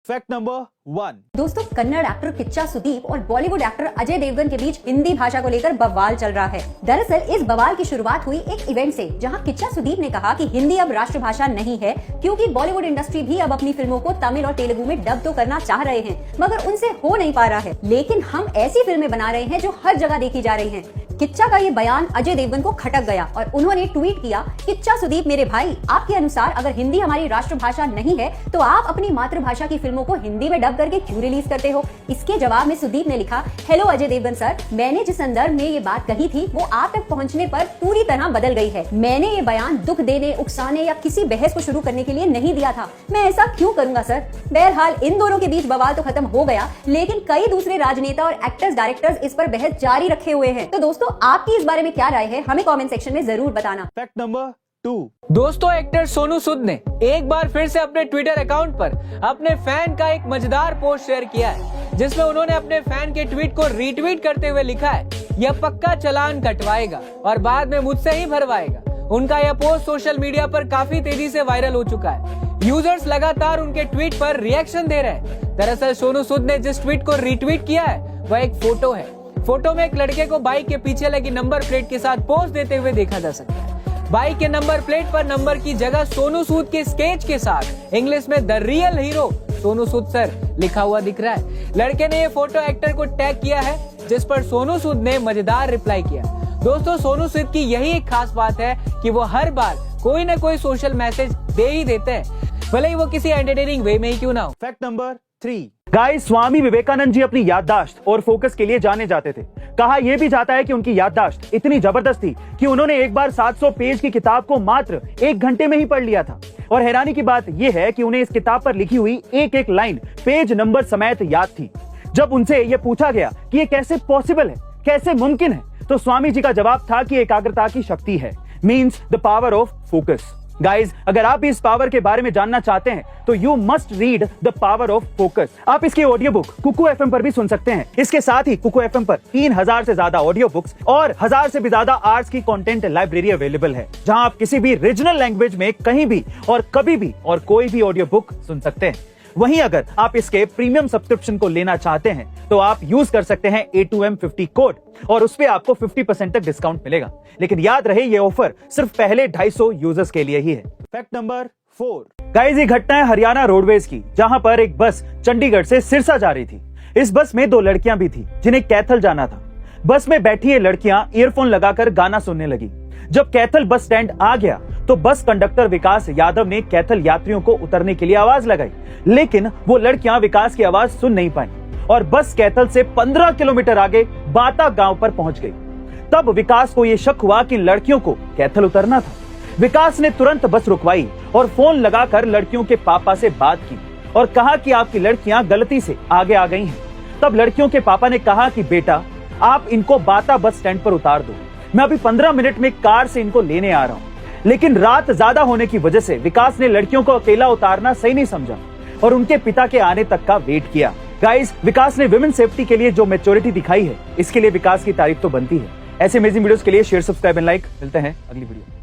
Fact number 1। दोस्तों, Kannada actor Kichcha Sudeep और Bollywood actor Ajay Devgan के बीच हिंदी भाषा को लेकर बवाल चल रहा है। दरअसल इस बवाल की शुरुआत हुई एक इवेंट से, जहां किच्चा सुदीप ने कहा कि हिंदी अब राष्ट्रभाषा नहीं है, क्योंकि बॉलीवुड इंडस्ट्री भी अब अपनी फिल्मों को तमिल और तेलुगु में डब तो करना चाह रहे हैं, मगर उनसे हो नहीं पा रहा है। लेकिन हम ऐसी फिल्में बना रहे हैं जो हर जगह देखी जा रही हैं। किच्चा का ये बयान अजय देवगन को खटक गया और उन्होंने ट्वीट किया, किच्चा सुदीप मेरे भाई, आपके अनुसार अगर हिंदी हमारी राष्ट्रभाषा नहीं है तो आप अपनी मातृभाषा की फिल्मों को हिंदी में डब करके क्यों रिलीज करते हो। इसके जवाब में सुदीप ने लिखा, हेलो अजय देवगन सर, मैंने जिस संदर्भ में ये बात कही थी वो आप तक पहुंचने पर पूरी तरह बदल गई है। मैंने ये बयान दुख देने, उकसाने या किसी बहस को शुरू करने के लिए नहीं दिया था। मैं ऐसा क्यों करूंगा सर। बहरहाल इन दोनों के बीच बवाल तो खत्म हो गया, लेकिन कई दूसरे राजनेता और एक्टर्स, डायरेक्टर्स इस पर बहस जारी रखे हुए हैं। तो दोस्तों, आपकी इस बारे में क्या राय है, हमें कमेंट सेक्शन में जरूर बताना। Fact number 2। दोस्तों, एक्टर सोनू सूद ने एक बार फिर से अपने ट्विटर अकाउंट पर अपने फैन का एक मजेदार पोस्ट शेयर किया है, जिसमें उन्होंने अपने फैन के ट्वीट को रीट्वीट करते हुए लिखा है, यह पक्का चालान कटवाएगा और बाद में मुझसे ही भरवाएगा। उनका यह पोस्ट सोशल मीडिया पर काफी तेजी से वायरल हो चुका है। यूजर्स लगातार उनके ट्वीट पर रिएक्शन दे रहे हैं। दरअसल सोनू सूद ने जिस ट्वीट को रीट्वीट किया है वह एक फोटो है। फोटो में एक लड़के को बाइक के पीछे लगी नंबर प्लेट के साथ पोज देते हुए देखा जा सकता है। बाइक के नंबर प्लेट पर नंबर की जगह सोनू सूद के स्केच के साथ इंग्लिश में the real hero Sonu Sood sir लिखा हुआ दिख रहा है। लड़के ने ये फोटो एक्टर को टैग किया है, जिस पर सोनू सूद ने मजेदार रिप्लाई किया। दोस्तों, सोनू सूद की यही एक खास बात है कि वो हर बार कोई न कोई सोशल मैसेज दे ही देते हैं, भले ही वो किसी एंटरटेनिंग वे में ही क्यों ना हो। Fact number 3। Guys, Swami Vivekananda ji अपनी याददाश्त और फोकस के लिए जाने जाते थे। कहा यह भी जाता है कि उनकी याददाश्त इतनी जबरदस्त थी कि उन्होंने एक बार 700 पेज की किताब को मात्र 1 घंटे में ही पढ़ लिया था। और हैरानी की बात यह है कि उन्हें इस किताब पर लिखी हुई एक एक लाइन पेज नंबर समेत याद थी। जब उनसे यह पूछा गया कि यह कैसे पॉसिबल है, कैसे मुमकिन है, तो स्वामी जी का जवाब था कि एकाग्रता की शक्ति है, means the power of focus. Guys, अगर आप इस पावर के बारे में जानना चाहते हैं तो you must read the power of focus. आप इसकी ऑडियो बुक कुकू एफएम पर भी सुन सकते हैं। इसके साथ ही कुकू एफएम पर 3000 से ज्यादा ऑडियो बुक्स और 1000 से भी ज्यादा आर्ट्स की कंटेंट लाइब्रेरी अवेलेबल है, जहां आप किसी भी रीजनल लैंग्वेज में कहीं भी और कभी भी और कोई भी ऑडियो बुक सुन सकते हैं। वहीं अगर आप इसके प्रीमियम सब्सक्रिप्शन को लेना चाहते हैं तो आप यूज कर सकते हैं A2M50 कोड और उस पे आपको 50% तक डिस्काउंट मिलेगा। लेकिन याद रहे, ये ऑफर सिर्फ पहले 250 यूजर्स के लिए ही है। Fact number 4। गाइस, ये घटना है हरियाणा रोडवेज की, जहां पर एक बस चंडीगढ़ से सिरसा जा रही थी। इस बस में 2 लड़कियां भी थी जिन्हें कैथल जाना था। बस में बैठी ये लड़कियां ईयरफोन लगाकर गाना सुनने लगी। जब कैथल बस स्टैंड आ गया तो बस कंडक्टर विकास यादव ने कैथल यात्रियों को उतरने के लिए आवाज लगाई, लेकिन वो लड़कियां विकास की आवाज सुन नहीं पाई और बस कैथल से 15 किलोमीटर आगे बाता गांव पर पहुंच गई। तब विकास को यह शक हुआ कि लड़कियों को कैथल उतरना था। विकास ने तुरंत बस रुकवाई और फोन लगाकर लड़कियों के पापा से बात की और कहा कि आपकी लड़कियां गलती से आगे आ गई हैं। तब लड़कियों के पापा ने कहा कि बेटा, आप इनको बाता बस स्टैंड पर उतार दो, मैं अभी 15 मिनट में कार से इनको लेने आ रहा हूं। लेकिन रात ज्यादा होने की वजह से विकास ने लड़कियों को अकेला उतारना सही नहीं समझा और उनके पिता के आने तक का वेट किया। गाइस, विकास ने विमेन सेफ्टी के लिए जो मैच्योरिटी दिखाई है, इसके लिए विकास की तारीफ तो बनती है। ऐसे अमेजिंग वीडियोस के लिए शेयर, सब्सक्राइब एंड लाइक। मिलते हैं अगली वीडियो।